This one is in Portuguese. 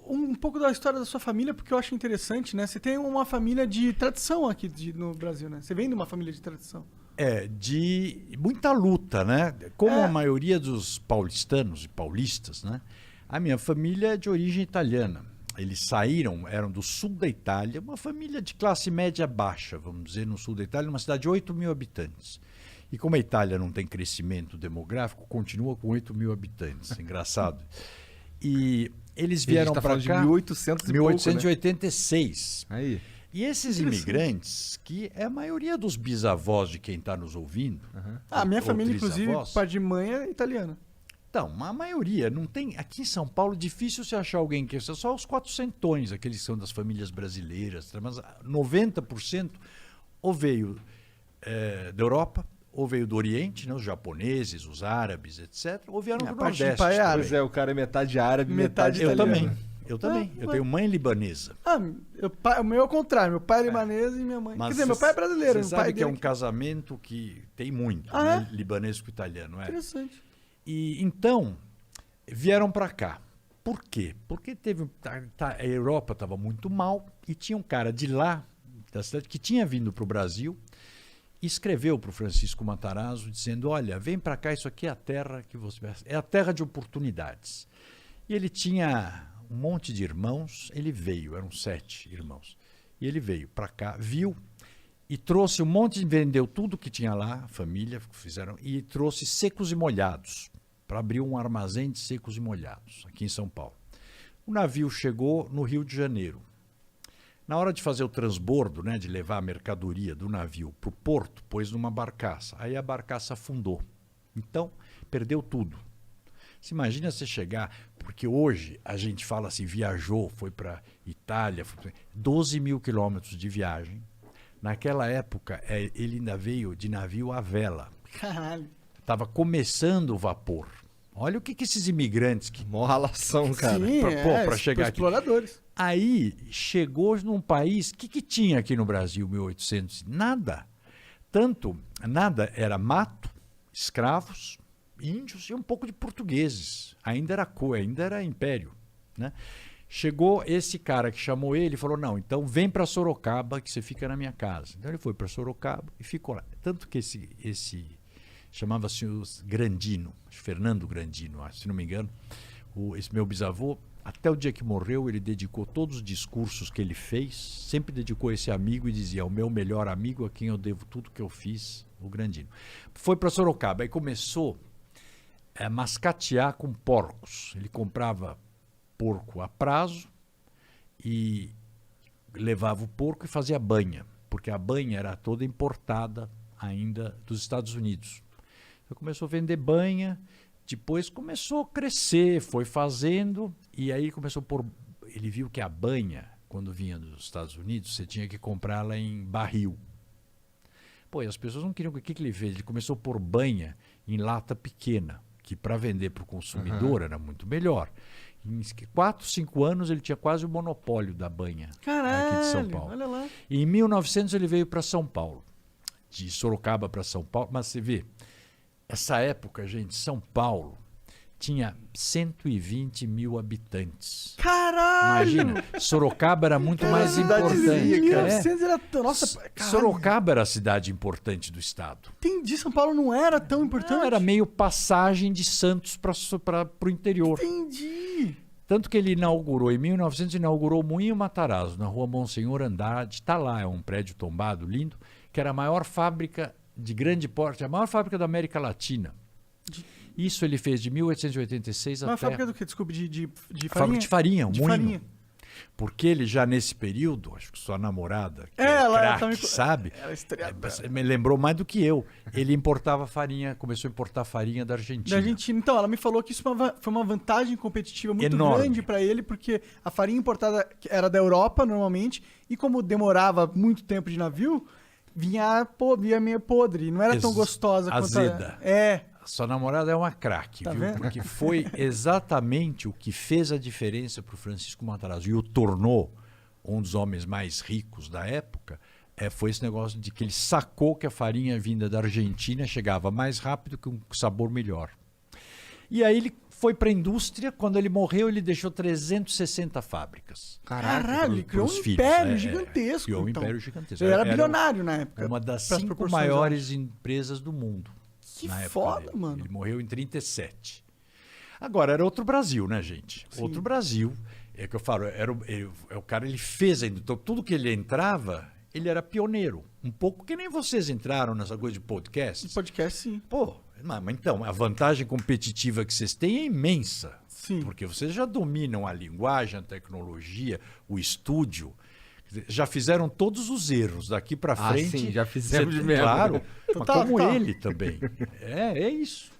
um pouco da história da sua família, porque eu acho interessante, né? Você tem uma família de tradição aqui no Brasil, né? Você vem de uma família de tradição. De muita luta, né? Como a maioria dos paulistanos e paulistas, né? A minha família é de origem italiana. Eles eram do sul da Itália, uma família de classe média baixa, vamos dizer, no sul da Itália, uma cidade de 8 mil habitantes. E como a Itália não tem crescimento demográfico, continua com 8 mil habitantes. Engraçado. E eles vieram para cá... de 1800 e 1886. Pouco, né? Aí. E esses imigrantes, que é a maioria dos bisavós de quem está nos ouvindo... A minha família, inclusive, pai de mãe é italiana. Então, a maioria não tem... Aqui em São Paulo, difícil você achar alguém que... Só os 400, aqueles que são das famílias brasileiras. Mas 90% ou veio da Europa, ou veio do Oriente, né, os japoneses, os árabes, etc. Ou vieram do Nordeste. Pai é árabe. Pois é, o cara é metade árabe, metade italiano. Eu também. Eu tenho mãe libanesa. O meu é o contrário. Meu pai é libanês e minha mãe... Mas quer dizer, meu pai é brasileiro. Você sabe que é um casamento que tem muito, né? Libanês com italiano. Interessante. E então, vieram para cá. Por quê? Porque a Europa estava muito mal e tinha um cara de lá, da cidade, que tinha vindo para o Brasil e escreveu para o Francisco Matarazzo dizendo, olha, vem para cá, isso aqui é a terra que você... É a terra de oportunidades. E ele tinha um monte de irmãos, ele veio, eram 7 irmãos. E ele veio para cá, viu e trouxe um monte, vendeu tudo que tinha lá, a família fizeram, e trouxe secos e molhados, para abrir um armazém de secos e molhados, aqui em São Paulo. O navio chegou no Rio de Janeiro. Na hora de fazer o transbordo, né, de levar a mercadoria do navio para o porto, pôs numa barcaça. Aí a barcaça afundou. Então, perdeu tudo. Você imagina você chegar, porque hoje a gente fala assim, viajou, foi para Itália, 12 mil quilômetros de viagem. Naquela época, ele ainda veio de navio à vela. Caralho. Estava começando o vapor. Olha o que esses imigrantes... Mó ralação, cara. Para chegar aqui. Exploradores. Aí chegou num país... O que tinha aqui no Brasil, 1800? Nada. Nada. Era mato, escravos, índios e um pouco de portugueses. Ainda era império, né? Chegou esse cara que chamou ele e falou, não, então vem para Sorocaba que você fica na minha casa. Então ele foi para Sorocaba e ficou lá. Tanto que esse chamava-se Grandino, Fernando Grandino, se não me engano, esse meu bisavô, até o dia que morreu, ele dedicou todos os discursos que ele fez, sempre dedicou a esse amigo e dizia, o meu melhor amigo a quem eu devo tudo que eu fiz, o Grandino. Foi para Sorocaba, aí começou a mascatear com porcos. Ele comprava porco a prazo e levava o porco e fazia banha, porque a banha era toda importada ainda dos Estados Unidos. Então começou a vender banha, depois começou a crescer, foi fazendo, e aí começou a pôr... Ele viu que a banha, quando vinha dos Estados Unidos, você tinha que comprá-la em barril. Pô, e as pessoas não queriam... O que ele fez? Ele começou a pôr banha em lata pequena, que para vender para o consumidor era muito melhor. Em 4, 5 anos ele tinha quase o monopólio da banha. Caralho, aqui de São Paulo. Olha lá. E em 1900 ele veio para São Paulo, de Sorocaba para São Paulo. Mas você vê, essa época, gente, São Paulo tinha 120 mil habitantes. Caralho! Imagina, Sorocaba era muito mais importante. Sorocaba era a cidade importante do estado. Entendi, São Paulo não era tão importante? Não, era meio passagem de Santos para o interior. Entendi. Tanto que ele inaugurou, em 1900, inaugurou o Moinho Matarazzo, na rua Monsenhor Andrade. Está lá, é um prédio tombado, lindo, que era a maior fábrica de grande porte, a maior fábrica da América Latina. Isso ele fez de 1886 até... Uma fábrica do quê? Desculpe, de farinha? Fábrica de farinha, um moinho. Farinha. Porque ele já nesse período, acho que sua namorada, que craque, sabe? Me lembrou mais do que eu. Ele importava farinha, começou a importar farinha da Argentina. Da Argentina. Então, ela me falou que isso foi uma vantagem competitiva muito enorme, grande para ele, porque a farinha importada era da Europa, normalmente, e como demorava muito tempo de navio, vinha meio podre. Não era tão gostosa quanto azeda. Sua namorada é uma craque, tá viu? Vendo? Porque foi exatamente o que fez a diferença para o Francisco Matarazzo e o tornou um dos homens mais ricos da época. Foi esse negócio de que ele sacou que a farinha vinda da Argentina chegava mais rápido, com um sabor melhor. E aí ele foi para a indústria. Quando ele morreu, ele deixou 360 fábricas. Caralho, ele criou um pros filhos, império é, gigantesco. criou um então. império gigantesco. Ele era bilionário na época. Uma das pras 5 proporções, maiores empresas do mundo. Que na época foda, dele. mano. Ele morreu em 37. Agora, era outro Brasil, né, gente? Sim. Outro Brasil. É que eu falo, o cara, ele fez ainda. Então, tudo que ele entrava, ele era pioneiro. Um pouco que nem vocês entraram nessa coisa de podcast. Esse podcast, sim. Pô, mas então, a vantagem competitiva que vocês têm é imensa. Sim. Porque vocês já dominam a linguagem, a tecnologia, o estúdio. Quer dizer, já fizeram todos os erros daqui para frente. Sim, já fizemos Você- mesmo. Claro, mas Tá, como tá. ele também. É isso.